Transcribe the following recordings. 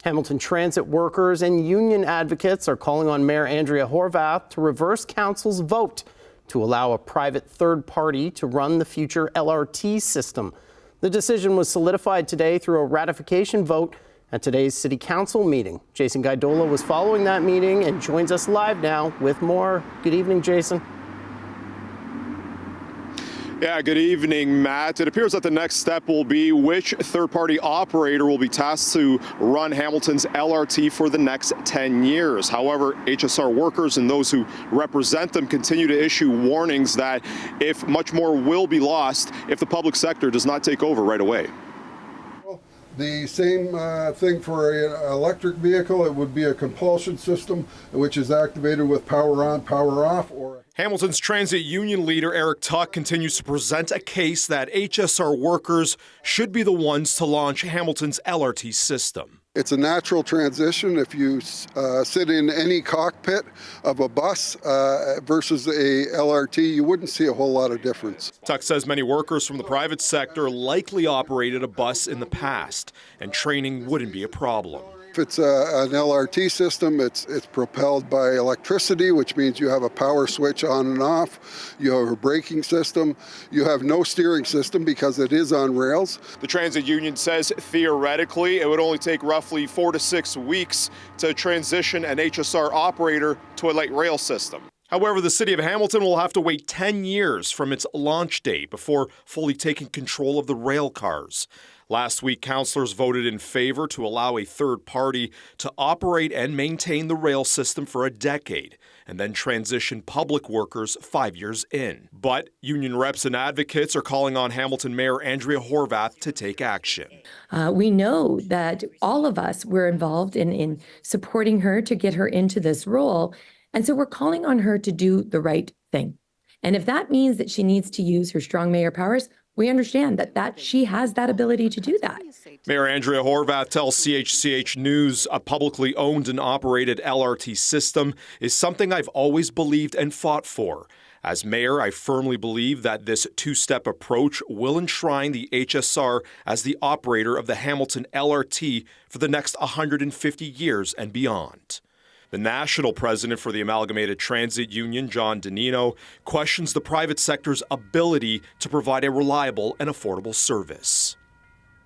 Hamilton transit workers and union advocates are calling on Mayor Andrea Horwath to reverse council's vote to allow a private third party to run the future LRT system. The decision was solidified today through a ratification vote at today's City Council meeting. Jason Gaidola was following that meeting and joins us live now with more. Good evening, Jason. Yeah, good evening, Matt. It appears that the next step will be which third-party operator will be tasked to run Hamilton's LRT for the next 10 years. However, HSR workers and those who represent them continue to issue warnings that if much more will be lost if the public sector does not take over right away. The same thing for an electric vehicle. It would be a compulsion system, which is activated with power on, power off. Hamilton's transit union leader, Eric Tuck, continues to present a case that HSR workers should be the ones to launch Hamilton's LRT system. It's a natural transition. If you sit in any cockpit of a bus versus a LRT, you wouldn't see a whole lot of difference. Tuck says many workers from the private sector likely operated a bus in the past, and training wouldn't be a problem. If it's an LRT system, it's propelled by electricity, which means you have a power switch on and off. You have a braking system. You have no steering system because it is on rails. The transit union says theoretically it would only take roughly 4 to 6 weeks to transition an HSR operator to a light rail system. However, the city of Hamilton will have to wait 10 years from its launch date before fully taking control of the rail cars. Last week, councillors voted in favor to allow a third party to operate and maintain the rail system for a decade and then transition public workers 5 years in. But union reps and advocates are calling on Hamilton Mayor Andrea Horwath to take action. We know that all of us were involved in supporting her to get her into this role. And so we're calling on her to do the right thing. And if that means that she needs to use her strong mayor powers, we understand that she has that ability to do that. Mayor Andrea Horwath tells CHCH News a publicly owned and operated LRT system is something I've always believed and fought for. As mayor, I firmly believe that this two-step approach will enshrine the HSR as the operator of the Hamilton LRT for the next 150 years and beyond. The national president for the Amalgamated Transit Union, John Danino, questions the private sector's ability to provide a reliable and affordable service.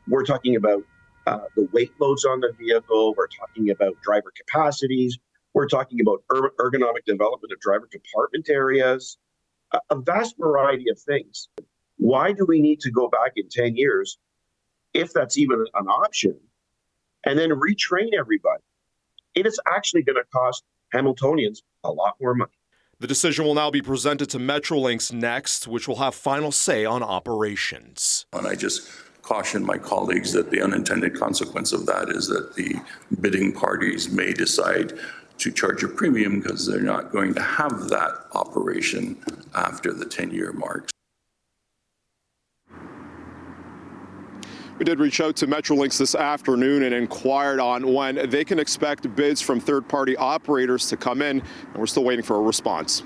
We're talking about the weight loads on the vehicle. We're talking about driver capacities. We're talking about ergonomic development of driver compartment areas, a vast variety of things. Why do we need to go back in 10 years, if that's even an option, and then retrain everybody? It is actually going to cost Hamiltonians a lot more money. The decision will now be presented to Metrolinx next, which will have final say on operations. And I just caution my colleagues that the unintended consequence of that is that the bidding parties may decide to charge a premium because they're not going to have that operation after the 10-year mark. We did reach out to Metrolinx this afternoon and inquired on when they can expect bids from third-party operators to come in, and we're still waiting for a response.